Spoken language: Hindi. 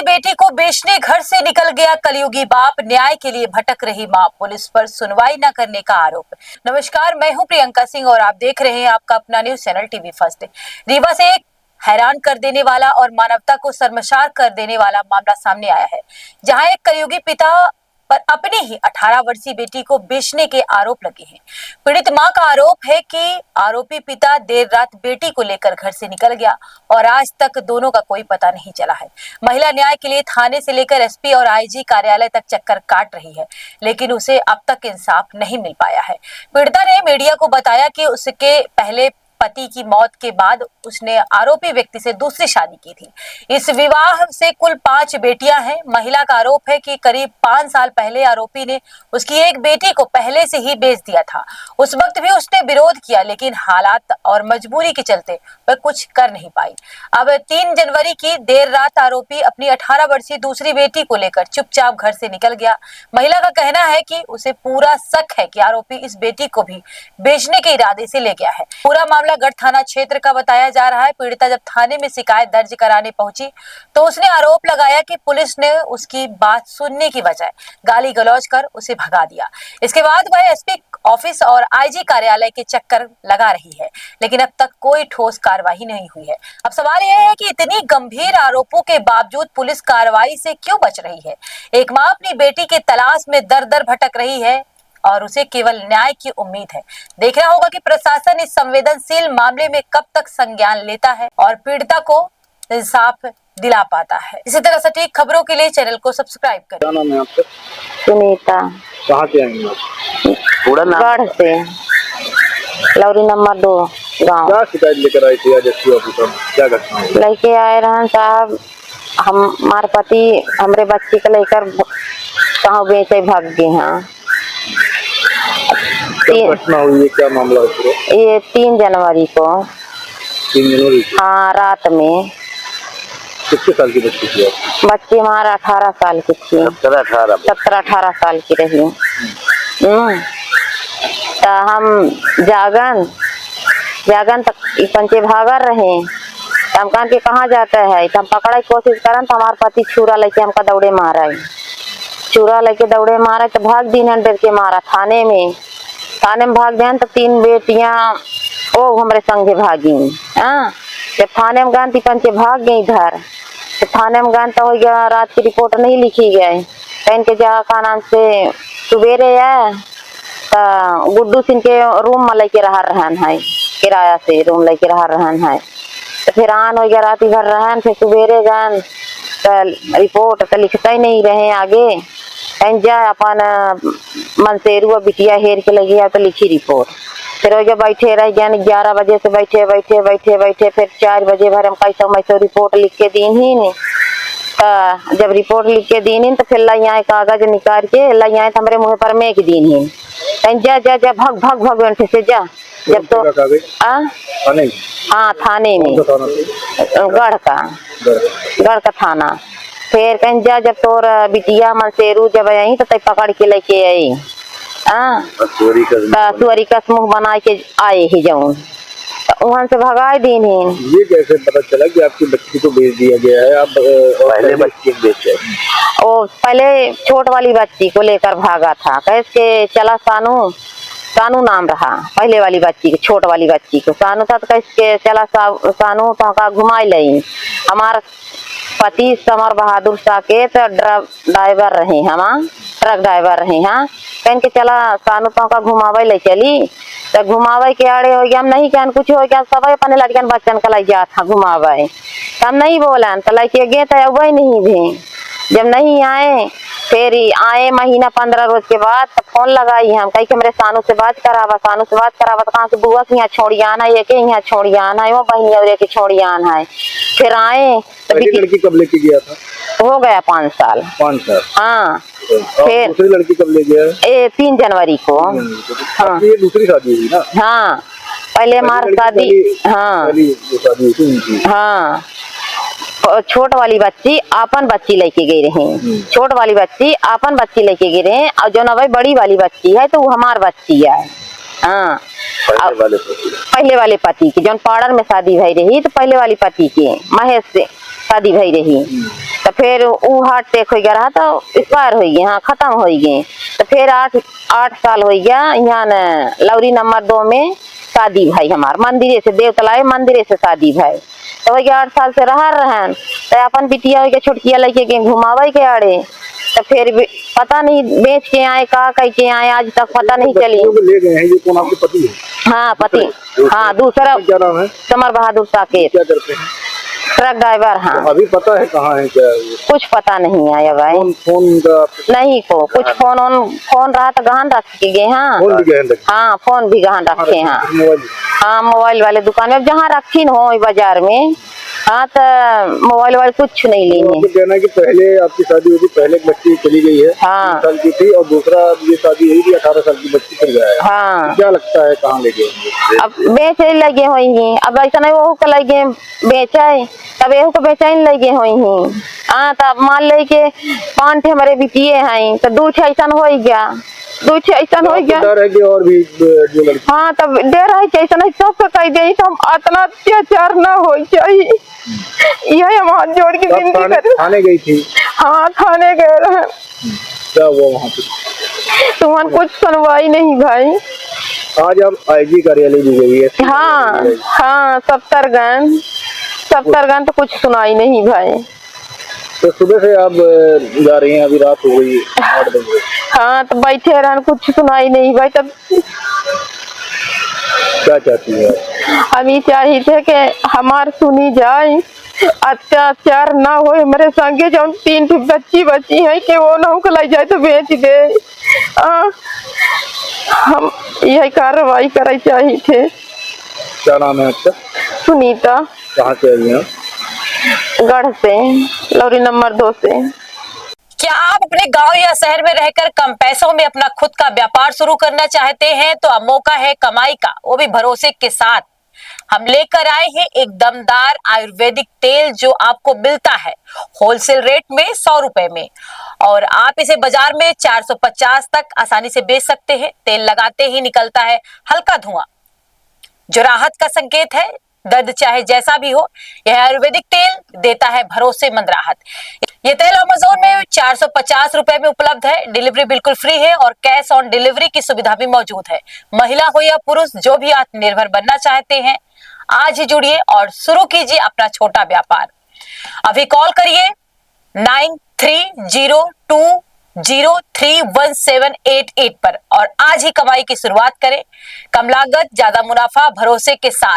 बेटी को बेचने घर से निकल गया कलयुगी बाप, न्याय के लिए भटक रही मां, पुलिस पर सुनवाई न करने का आरोप। नमस्कार, मैं हूं प्रियंका सिंह और आप देख रहे हैं आपका अपना news channel TV first. Rewa से एक हैरान कर देने वाला और मानवता को शर्मसार कर देने वाला मामला सामने आया है, जहां एक कलयुगी पिता पर अपनी ही 18 वर्षीय बेटी को बेचने के आरोप लगे हैं। पीड़ित मां का आरोप है कि आरोपी पिता देर रात बेटी को लेकर घर से निकल गया और आज तक दोनों का कोई पता नहीं चला है। महिला न्याय के लिए थाने से लेकर एसपी और आईजी कार्यालय तक चक्कर काट रही है, लेकिन उसे अब तक इंसाफ नहीं मिल पाया है। पीड़िता ने मीडिया को बताया कि उसके पहले पति की मौत के बाद उसने आरोपी व्यक्ति से दूसरी शादी की थी। इस विवाह से कुल 5 बेटियां हैं। महिला का आरोप है कि करीब 5 साल पहले आरोपी ने उसकी एक बेटी को पहले से ही बेच दिया था। उस वक्त भी उसने विरोध किया, लेकिन हालात और मजबूरी के चलते वह कुछ कर नहीं पाई। अब 3 जनवरी की देर रात आरोपी अपनी 18 वर्षीय दूसरी बेटी को लेकर चुपचाप घर से निकल गया। महिला का कहना है कि उसे पूरा शक है कि आरोपी इस बेटी को भी बेचने के इरादे से ले गया है। पूरा मामला गढ़ थाना क्षेत्र का बताया जा रहा है। पीड़िता जब थाने में शिकायत दर्ज कराने पहुंची तो उसने आरोप लगाया कि पुलिस ने उसकी बात सुनने की बजाय गाली गलौज कर उसे भगा दिया। इसके बाद वह एसपी ऑफिस और आईजी कार्यालय के चक्कर लगा रही है, लेकिन अब तक कोई ठोस कार्रवाई नहीं हुई है। अब सवाल यह है कि इतनी गंभीर आरोपों के बावजूद पुलिस कार्रवाई से क्यों बच रही है। एक मां अपनी बेटी के तलाश में दर दर भटक रही है और उसे केवल न्याय की उम्मीद है। देखना होगा कि प्रशासन इस संवेदनशील मामले में कब तक संज्ञान लेता है और पीड़िता को इंसाफ दिला पाता है। इसी तरह सटीक खबरों के लिए चैनल को सब्सक्राइब करें। क्या नाम है आपका? सुनीता। कहाँ से आएंगे आप? पूरा नाम? गढ़ से, लौरी नंबर 2 गाँव। क्या शिकायत लेकर आए थे आज एसपी ऑफिस में? क्या घटना हुई? लेके आए रहन साहब, हमारे पति हमरे बच्ची को लेकर कहाँ बेचे भाग गए हैं। क्या घटना हुई है? क्या मामला है पूरा? ये 3 जनवरी को। 3 जनवरी को? हाँ, रात में। कितने साल की बच्ची थी आपकी? बच्ची हमारा 18 साल की थी। 17-18 साल की रही। तो हम जागन तक पंचे भागर रहे। हम कहा कि कहाँ जाता है, तो हम पकड़े की कोशिश करन तो हमारे पति छुरा लेके हमका दौड़े मारा। छुरा लेके दौड़े मारा तो भाग दी डर के मारा। थाने में भाग दें तो 3 बेटियां ओ हमारे संगे भागी। जब थाने में गए पंचे भाग गई इधर, तो थाने में गए तो हो गया रात की रिपोर्ट नहीं लिखी गई। कहीं के जा का नाम से सुबेरे है तो गुड्डू सिंह के रूम में लेके रहा रहन है, किराया से रूम लेके रहा रहन है। तो फिर आन हो गया रात भर रहन, फिर सुबेरे गए तो रिपोर्ट तो लिखता ही नहीं रहे आगे। कहीं जा अपन मनसेरू बिटिया हेर के लगी तो लिखी रिपोर्ट। फिर हो गया बैठे रह गया 11 बजे से बैठे फिर 4 बजे भर हम कैसा मैसो रिपोर्ट लिख के दीन ही नहीं। तो जब रिपोर्ट लिख के दीन तो फिर लाई कागज निकाल के लाई तो हमारे मुँह पर में दीन ही। कहीं जा भग से जा। जब तो हाँ, थाने में गढ़ का थाना। फिर कहीं जा जब तोर बिटिया मनसेरू जब आई तो तय पकड़ के लेके आई। सुअरी का मुँह बना के आए ही जाऊं तो वहां से भगाए दीन ही। ये कैसे पता चला कि आपकी बच्ची को बेच दिया गया है? आप पहले बच्ची को बेचे? ओ पहले छोट वाली बच्ची को लेकर भागा था। कैसे चला सानू नाम रहा पहले वाली बच्ची के, छोट वाली बच्ची को सानू था। तो कैसे चला सानू तो घुमाई लई। हमारा पति समर बहादुर शाह के तो ड्राइवर रहे, हम ट्रक ड्राइवर रहे। हाँ, कहीं के चला सानू तो घुमावे ले चली। तो घुमावे के आड़े हो गया हम नहीं कहन कुछ हो गया, सब अपने लड़कन बच्चन का लाई जाता घुमावे। हम नहीं बोलन तो लेके गए तो अब नहीं भी। जब नहीं आए फिर आए महीना 15 रोज के बाद तो फोन लगाई हम कहीं के मेरे सानू से बात करावा तो कहाँ से बुआ के यहाँ छोड़ी आना है, एक यहाँ छोड़ी आना है, वो बहनी और एक छोड़ी आना है। फिर आए तो लड़की कब लेके गया था? हो गया 5 साल। 5 साल? हाँ। फिर दूसरी लड़की कब ले गया? 3 जनवरी को। हाँ, ये दूसरी शादी हुई ना? हाँ, पहले हमारी शादी। हाँ, छोट वाली बच्ची आपन बच्ची लेके गई रही। छोट वाली बच्ची आपन बच्ची लेके गई रहे और जो न बड़ी वाली बच्ची है तो वो हमार बच्ची है। हाँ, पहले वाले पति की जो पाड़र में शादी भई रही तो पहले वाली पति की महेश से शादी भई रही। तो फिर वो हार्ट अटैक हो गया रहा तो एक्सपायर हो गए, हाँ खत्म हो गए। तो फिर 8 साल हो गया यहाँ न लौरी नंबर 2 में शादी भाई हमार मंदिरे से, देवतलाए मंदिरे से शादी भाई। तो वही 8 साल से रह रहन तो अपन बिटिया के छोटकिया लेके के घुमावे के आड़े। तो फिर पता नहीं बेच के आए का कह के आए, आज तक पता नहीं चली। बच्चियों को ले गए हैं, ये कौन आपके पति है? हाँ पति, हाँ दूसरा क्या नाम है? समर बहादुर साकेत, क्या करते हैं? Truck driver. हाँ अभी पता है कहाँ है क्या? कुछ पता नहीं आया भाई, फोन का नहीं को कुछ फोन रहा तो गहन रख के गए। हाँ फोन भी गए? हाँ फोन भी गहन रखे। हाँ मोबाइल? हाँ मोबाइल वाले दुकान में जहाँ रखी न हो बाजार में, हाँ तो मोबाइल वाले कुछ नहीं ली है। कहना है कि पहले आपकी शादी हुई थी, पहले एक बच्ची चली गई है, हाँ 3 साल की थी, और दूसरा ये शादी हुई थी 18 साल की बच्ची चल गया है। हाँ क्या लगता है कहाँ ले गए? अब बेचे लगे हुई हैं, अब ऐसा नहीं वो को लगे बेचे तब एहू को बेचे लगे हुई हैं। हाँ तब मान ले के 5 ठे हमारे बिटिए हैं तो 2 ठे ऐसा हो गया, 2 ठे ऐसा हो गया। डर है कि और भी जो लड़की? हाँ तब डर है कि ऐसा नहीं सबको कह दे तो हम इतना अत्याचार न हो चाहिए, यही हम हाथ जोड़ के विनती कर। थाने गई थी? हाँ थाने गए रहे। क्या हुआ वहाँ पे? तुम्हारे कुछ सुनवाई नहीं भाई। आज आप आईजी कार्यालय भी गई है? हाँ हाँ 70 गन तो कुछ सुनाई नहीं भाई। तो सुबह से आप जा रही हैं, अभी रात हो गई 8 बजे। हाँ तो बैठे रहन कुछ सुनाई नहीं भाई। तब क्या चाहती है आप? हम ये चाहिए थे कि हमार सुनी जाए, अत्याचार ना हो हमारे संगे। जो 3 बच्ची बची है कि वो ना हमको लाई जाए तो बेच दे। हम यही कार्रवाई करे चाहिए थे। क्या नाम है आपका? सुनीता। कहाँ से आई हैं? गढ़ से, लौरी नंबर 2 से। क्या आप अपने गांव या शहर में रहकर कम पैसों में अपना खुद का व्यापार शुरू करना चाहते हैं? तो अब मौका है कमाई का, वो भी भरोसे के साथ। हम लेकर आए हैं एक दमदार आयुर्वेदिक तेल जो आपको मिलता है होलसेल रेट में 100 रुपए में, और आप इसे बाजार में 450 तक आसानी से बेच सकते हैं। तेल लगाते ही निकलता है हल्का धुआं जो राहत का संकेत है। दर्द चाहे जैसा भी हो, यह आयुर्वेदिक तेल देता है भरोसेमंद राहत। ये तेल अमेज़न में 450 रुपए में उपलब्ध है। डिलीवरी बिल्कुल फ्री है और कैश ऑन डिलीवरी की सुविधा भी मौजूद है। महिला हो या पुरुष, जो भी आत्मनिर्भर बनना चाहते हैं, आज ही जुड़िए और शुरू कीजिए अपना छोटा व्यापार। अभी कॉल करिए 9302031788 पर और आज ही कमाई की शुरुआत करें। कम लागत, ज्यादा मुनाफा, भरोसे के साथ।